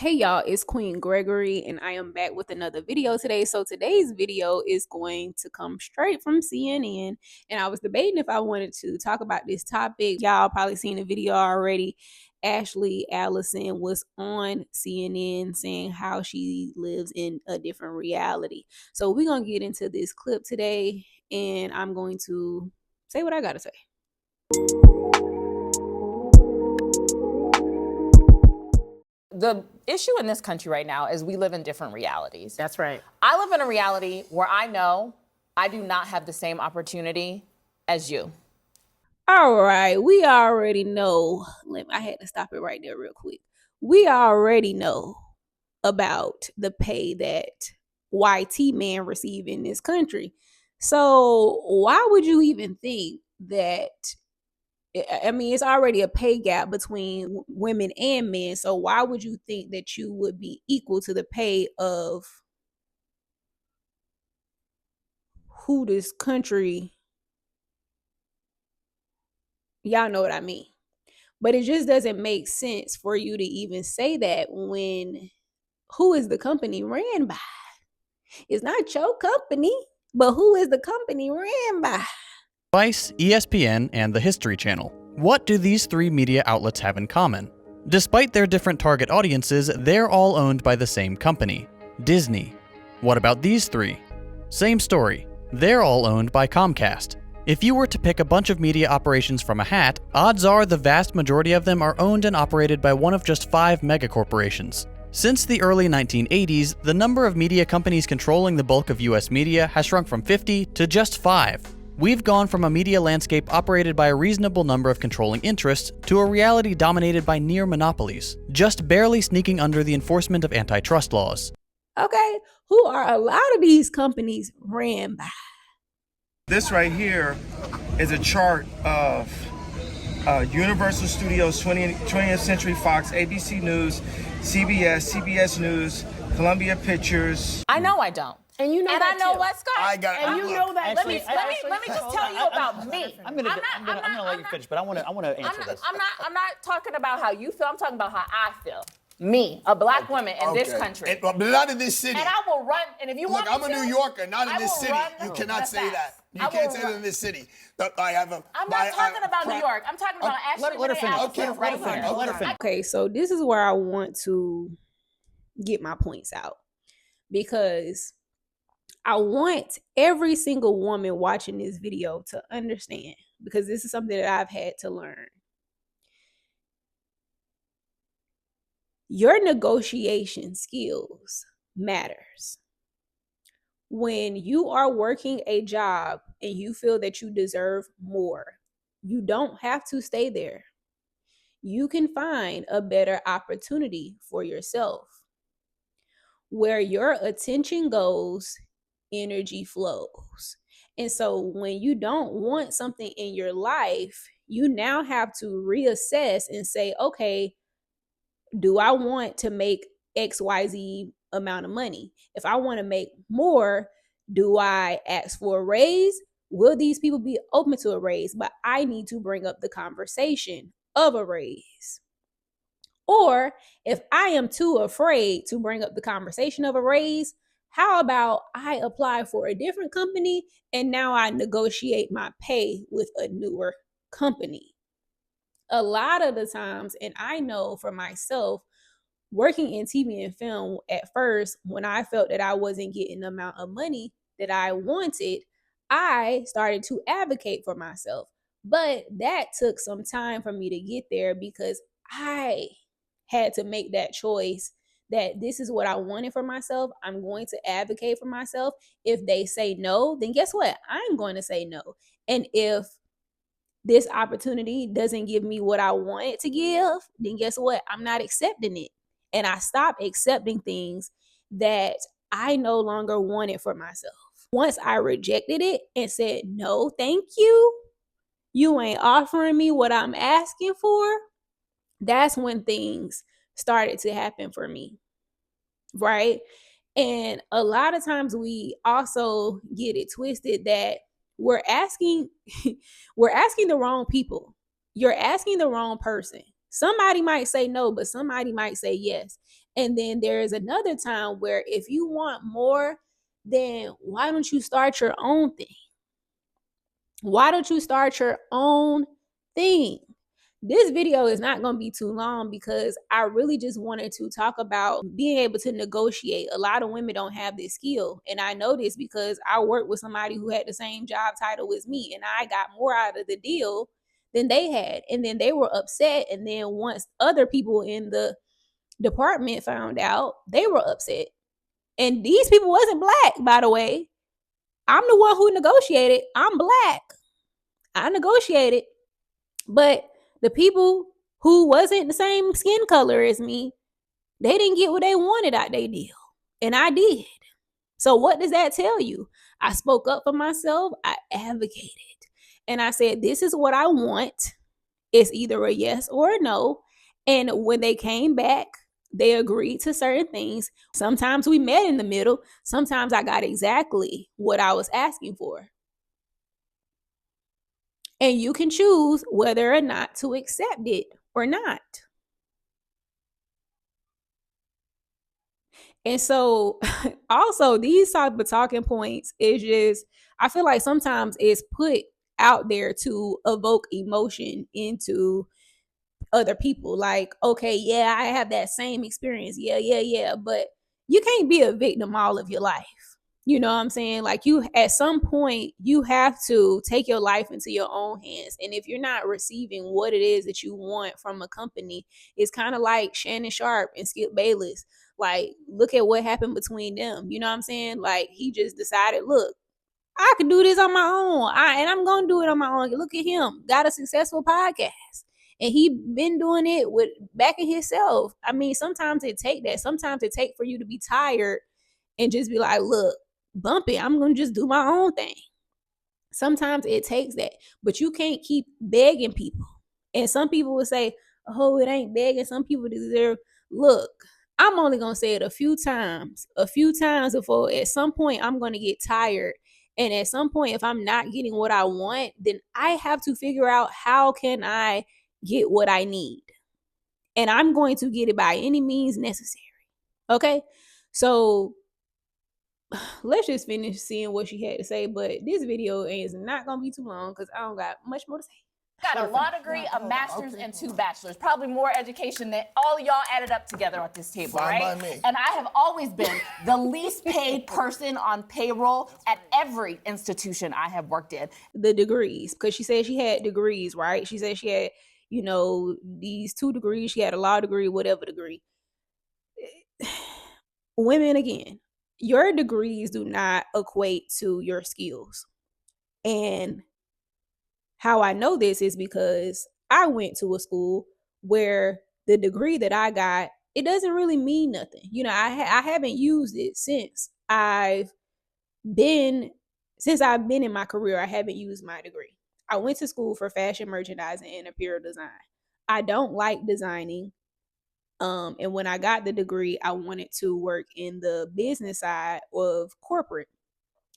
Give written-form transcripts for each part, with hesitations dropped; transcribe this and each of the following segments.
Hey y'all, it's Queen Gregory and I am back with another video today. So today's video is going to come straight from CNN, and I was debating if I wanted to talk about this topic. Y'all probably seen the video already. Ashley Allison was on CNN saying how she lives in a different reality. So we're going to get into this clip today and I'm going to say what I got to say. The issue in this country right now is we live in different realities. That's right. I live in a reality where I know I do not have the same opportunity as you. All right, we already know. I had to stop it right there real quick. We already know about the pay that YT man receive in this country. So why would you even think that? I mean, it's already a pay gap between women and men. So why would you think that you would be equal to the pay of who this country? Y'all know what I mean. But it just doesn't make sense for you to even say that when who is the company ran by? It's not your company, but who is the company ran by? Vice, ESPN, and the History Channel. What do these three media outlets have in common? Despite their different target audiences, they're all owned by the same company, Disney. What about these three? Same story. They're all owned by Comcast. If you were to pick a bunch of media operations from a hat, odds are the vast majority of them are owned and operated by one of just 5 megacorporations. Since the early 1980s, the number of media companies controlling the bulk of US media has shrunk from 50 to just 5. We've gone from a media landscape operated by a reasonable number of controlling interests to a reality dominated by near monopolies, just barely sneaking under the enforcement of antitrust laws. Okay, who are a lot of these companies ran by? This right here is a chart of Universal Studios, 20th Century Fox, ABC News, CBS News, Columbia Pictures. I know I don't. And you know and that I know too. what, Scott? I got. And you know that. Let me just tell you about me. I'm gonna let you finish, but I want to answer this. I'm not talking about how you feel. I'm talking about how I feel. Me, a black woman in this country. But not in this city. And I will run. And if you want me I'm a New Yorker, not in this city. You cannot say that. You can't say that in this city. I'm not talking about New York. I'm talking about Ashley. Let her finish. Let her finish. Okay, so this is where I want to get my points out, because I want every single woman watching this video to understand, because this is something that I've had to learn. Your negotiation skills matters. When you are working a job and you feel that you deserve more, you don't have to stay there. You can find a better opportunity for yourself. Where your attention goes, energy flows. And so when you don't want something in your life, you now have to reassess and say, okay, do I want to make XYZ amount of money? If I want to make more, do I ask for a raise? Will these people be open to a raise? But I need to bring up the conversation of a raise. Or if I am too afraid to bring up the conversation of a raise, how about I apply for a different company and now I negotiate my pay with a newer company? A lot of the times, and I know for myself, working in TV and film at first, when I felt that I wasn't getting the amount of money that I wanted, I started to advocate for myself. But that took some time for me to get there, because I had to make that choice that this is what I wanted for myself. I'm going to advocate for myself. If they say no, then guess what? I'm going to say no. And if this opportunity doesn't give me what I want it to give, then guess what? I'm not accepting it. And I stopped accepting things that I no longer wanted for myself. Once I rejected it and said, no, thank you, you ain't offering me what I'm asking for, that's when things started to happen for me, right? And a lot of times we also get it twisted that we're asking the wrong people. You're asking the wrong person. Somebody might say no, but somebody might say yes. And then there is another time where if you want more, then why don't you start your own thing? Why don't you start your own thing? This video is not going to be too long because I really just wanted to talk about being able to negotiate. A lot of women don't have this skill. And I know this because I worked with somebody who had the same job title as me, and I got more out of the deal than they had. And then they were upset. And then once other people in the department found out, they were upset. And these people wasn't black, by the way. I'm the one who negotiated. I'm black. I negotiated. But the people who wasn't the same skin color as me, they didn't get what they wanted out their deal. And I did. So what does that tell you? I spoke up for myself. I advocated. And I said, this is what I want. It's either a yes or a no. And when they came back, they agreed to certain things. Sometimes we met in the middle. Sometimes I got exactly what I was asking for. And you can choose whether or not to accept it or not. And so also these type of talking points is just, I feel like sometimes it's put out there to evoke emotion into other people. Like, okay, yeah, I have that same experience. Yeah. But you can't be a victim all of your life. You know what I'm saying? Like, you, at some point, you have to take your life into your own hands. And if you're not receiving what it is that you want from a company, it's kind of like Shannon Sharp and Skip Bayless. Like, look at what happened between them. You know what I'm saying? Like, he just decided, look, I can do this on my own. And I'm going to do it on my own. Look at him. Got a successful podcast. And he been doing it with backing himself. I mean, sometimes it take that. Sometimes it take for you to be tired and just be like, look, bump it. I'm going to just do my own thing. Sometimes it takes that. But you can't keep begging people. And some people will say, oh, it ain't begging. Some people deserve. Look, I'm only going to say it a few times before at some point I'm going to get tired. And at some point, if I'm not getting what I want, then I have to figure out how can I get what I need. And I'm going to get it by any means necessary. Okay? So let's just finish seeing what she had to say. But this video is not going to be too long because I don't got much more to say. Got a law degree, a master's, and 2 bachelors. Probably more education than all of y'all added up together at this table, Fine right? by me. And I have always been the least paid person on payroll at every institution I have worked in. The degrees, because she said she had degrees, right? She said she had, you know, these 2 degrees. She had a law degree, whatever degree. Women, again, your degrees do not equate to your skills. And how I know this is because I went to a school where the degree that I got, it doesn't really mean nothing. You know, I haven't used it since I've been in my career. I haven't used my degree. I went to school for fashion merchandising and apparel design. I don't like designing. And when I got the degree, I wanted to work in the business side of corporate.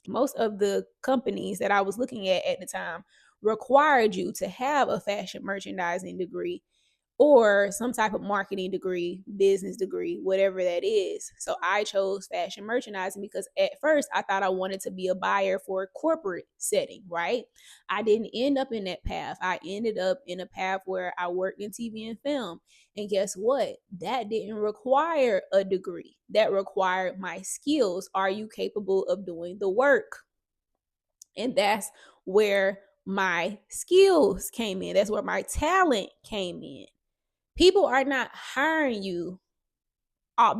Most of the companies that I was looking at the time required you to have a fashion merchandising degree or some type of marketing degree, business degree, whatever that is. So I chose fashion merchandising because at first I thought I wanted to be a buyer for a corporate setting, right? I didn't end up in that path. I ended up in a path where I worked in TV and film. And guess what? That didn't require a degree. That required my skills. Are you capable of doing the work? And that's where my skills came in. That's where my talent came in. People are not hiring you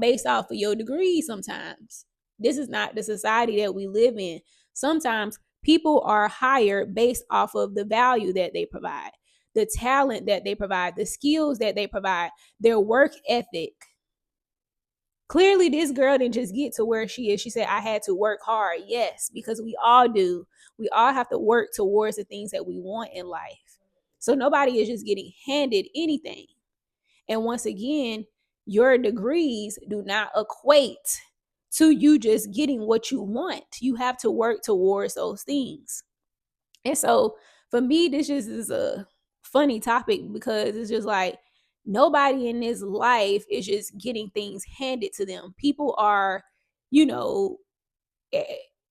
based off of your degree sometimes. This is not the society that we live in. Sometimes people are hired based off of the value that they provide, the talent that they provide, the skills that they provide, their work ethic. Clearly, this girl didn't just get to where she is. She said, I had to work hard. Yes, because we all do. We all have to work towards the things that we want in life. So nobody is just getting handed anything. And once again, your degrees do not equate to you just getting what you want. You have to work towards those things. And so for me, this just is a funny topic because it's just like, Nobody in this life is just getting things handed to them. People are, you know,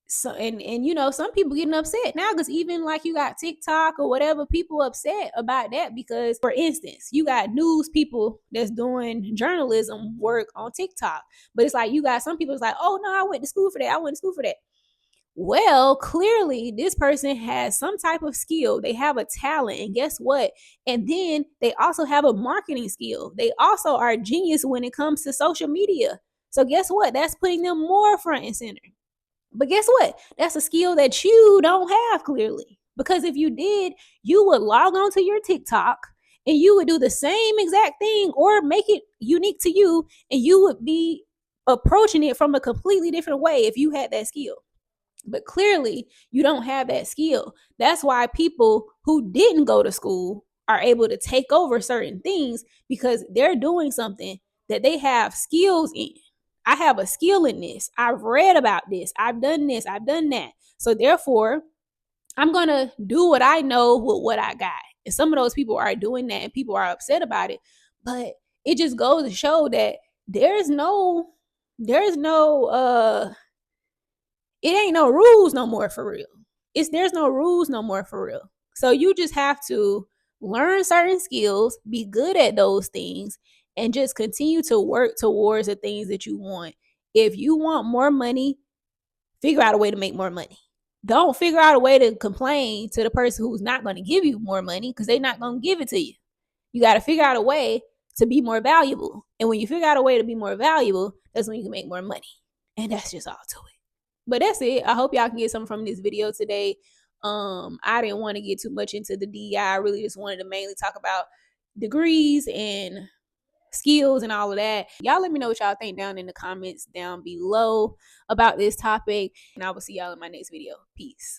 so and you know, some people getting upset now because even like you got TikTok or whatever, people upset about that because, for instance, you got news people that's doing journalism work on TikTok, but it's like you got some people that's like, oh no, I went to school for that. I went to school for that. Well, clearly this person has some type of skill. They have a talent, and guess what? And then they also have a marketing skill. They also are a genius when it comes to social media. So guess what? That's putting them more front and center. But guess what? That's a skill that you don't have clearly. Because if you did, you would log on to your TikTok and you would do the same exact thing or make it unique to you, and you would be approaching it from a completely different way if you had that skill. But clearly, you don't have that skill. That's why people who didn't go to school are able to take over certain things because they're doing something that they have skills in. I have a skill in this. I've read about this. I've done this. I've done that. So therefore, I'm going to do what I know with what I got. And some of those people are doing that and people are upset about it. But it just goes to show that there's no it ain't no rules no more for real. There's no rules no more for real. So you just have to learn certain skills, be good at those things, and just continue to work towards the things that you want. If you want more money, figure out a way to make more money. Don't figure out a way to complain to the person who's not going to give you more money because they're not going to give it to you. You got to figure out a way to be more valuable. And when you figure out a way to be more valuable, that's when you can make more money. And that's just all to it. But that's it. I hope y'all can get something from this video today. I didn't want to get too much into the DEI. I really just wanted to mainly talk about degrees and skills and all of that. Y'all let me know what y'all think down in the comments down below about this topic. And I will see y'all in my next video. Peace.